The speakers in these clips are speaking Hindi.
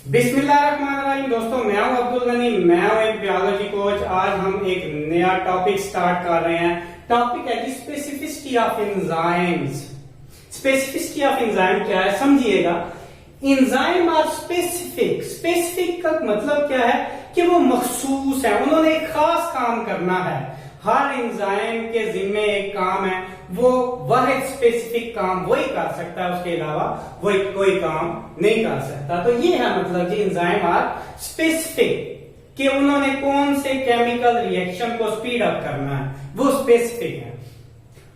बिस्मिल्लाहिर्रहमानिर्रहीम। दोस्तों, मैं हूं अब्दुल गनी, मैं हूं एक बायोलॉजी कोच। आज हम एक नया टॉपिक स्टार्ट कर रहे हैं। टॉपिक है कि specificity of enzymes. Specificity of enzyme क्या है, समझिएगा। Enzyme are specific. स्पेसिफिक का मतलब क्या है कि वो मखसूस है, उन्होंने एक खास काम करना है। हर एंजाइम के जिम्मे एक काम है, वो वह स्पेसिफिक काम वही कर सकता है, उसके अलावा वही कोई काम नहीं कर सकता। तो ये है मतलब कि एंजाइम आर स्पेसिफिक, कि उन्होंने कौन से केमिकल रिएक्शन को स्पीड अप करना है, वो स्पेसिफिक है।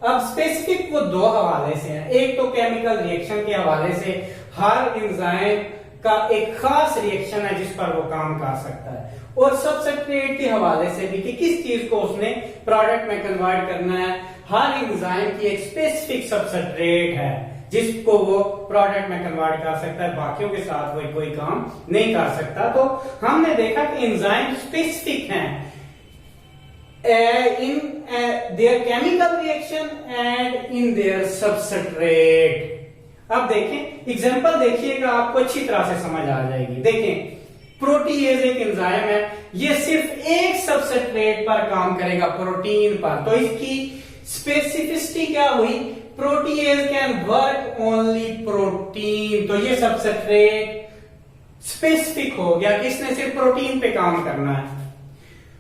अब स्पेसिफिक वो दो हवाले से है। एक तो केमिकल रिएक्शन के हवाले से, हर एंजाइम का एक खास रिएक्शन है जिस पर वो काम कर सकता है, और सबस्ट्रेट के हवाले से भी कि किस चीज को उसने प्रोडक्ट में कन्वर्ट करना है। हर एंजाइम की एक स्पेसिफिक सबस्ट्रेट है जिसको वो प्रोडक्ट में कन्वर्ट कर सकता है, बाकियों के साथ वो कोई काम नहीं कर सकता। तो हमने देखा कि एंजाइम स्पेसिफिक हैं in their chemical reaction and in their substrate। अब देखें एग्जांपल, देखिएगा आपको अच्छी तरह से समझ आ जाएगी। देखें, प्रोटीएज एक एंजाइम है, ये सिर्फ एक सबस्ट्रेट पर काम करेगा, प्रोटीन पर। तो इसकी स्पेसिफिसिटी क्या हुई? Protease can work only protein. तो ये सबस्ट्रेट स्पेसिफिक हो गया कि इसने सिर्फ प्रोटीन पे काम करना है।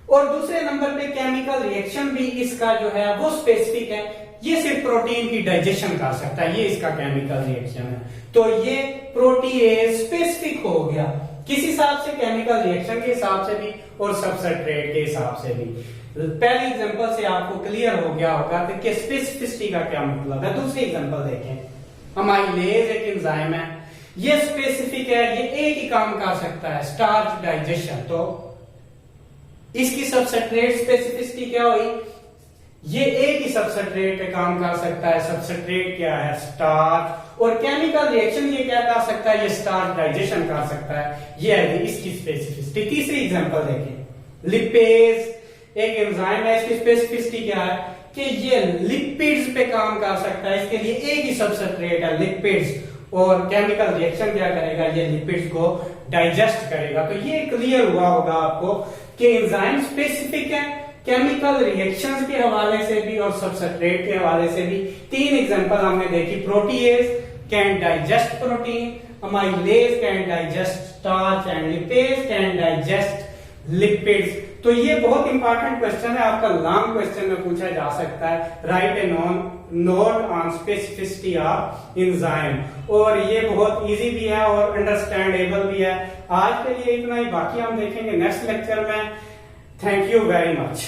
और दूसरे नंबर पे केमिकल रिएक्शन भी इसका जो है वो स्पेसिफिक है, ये सिर्फ प्रोटीन की डाइजेशन कर सकता है, ये इसका केमिकल रिएक्शन है। तो ये प्रोटीएज स्पेसिफिक हो गया, किस हिसाब से? केमिकल रिएक्शन के हिसाब से भी और सबस्ट्रेट के हिसाब से भी। पहले एग्जांपल से आपको क्लियर हो गया होगा कि स्पेसिफिसिटी का क्या मतलब है। दूसरी एग्जांपल देखें, अमाइलेज एक एंजाइम है, ये स्पेसिफिक है, ये एक ही काम कर सकता है, स्टार्च डाइजेशन। तो इसकी सबस्ट्रेट स्पेसिफिसिटी क्या हुई? ये एक ही सबस्ट्रेट पे काम कर सकता है, सबस्ट्रेट क्या है? स्टार्च। और केमिकल रिएक्शन ये क्या कर सकता है? ये स्टार्च डाइजेशन कर सकता है, ये है इसकी स्पेसिफिसिटी। तीसरी एग्जांपल देखें, लिपेज एक एंजाइम है, इसकी स्पेसिफिसिटी क्या है कि ये लिपिड्स पे काम कर सकता है, इसके लिए एक ही सबस्ट्रेट है, लिपिड्स। और केमिकल रिएक्शन क्या करेगा? ये लिपिड्स को डाइजेस्ट करेगा। तो ये क्लियर हुआ होगा आपको कि एंजाइम स्पेसिफिक है, केमिकल रिएक्शंस के हवाले से भी और सबस्ट्रेट के हवाले से भी। तीन एग्जांपल हमने देखी, protease can digest protein, amylase can digest starch and lipase can digest lipids. तो ये बहुत इंपॉर्टेंट क्वेश्चन है, आपका लॉन्ग क्वेश्चन में पूछा जा सकता है। Right A note on specificity of enzyme. और ये बहुत इजी भी है और अंडरस्टैंडेबल भी है। आज के लिए इतना ही, बाकी हम देखेंगे नेक्स्ट लेक्चर में। Thank you very much.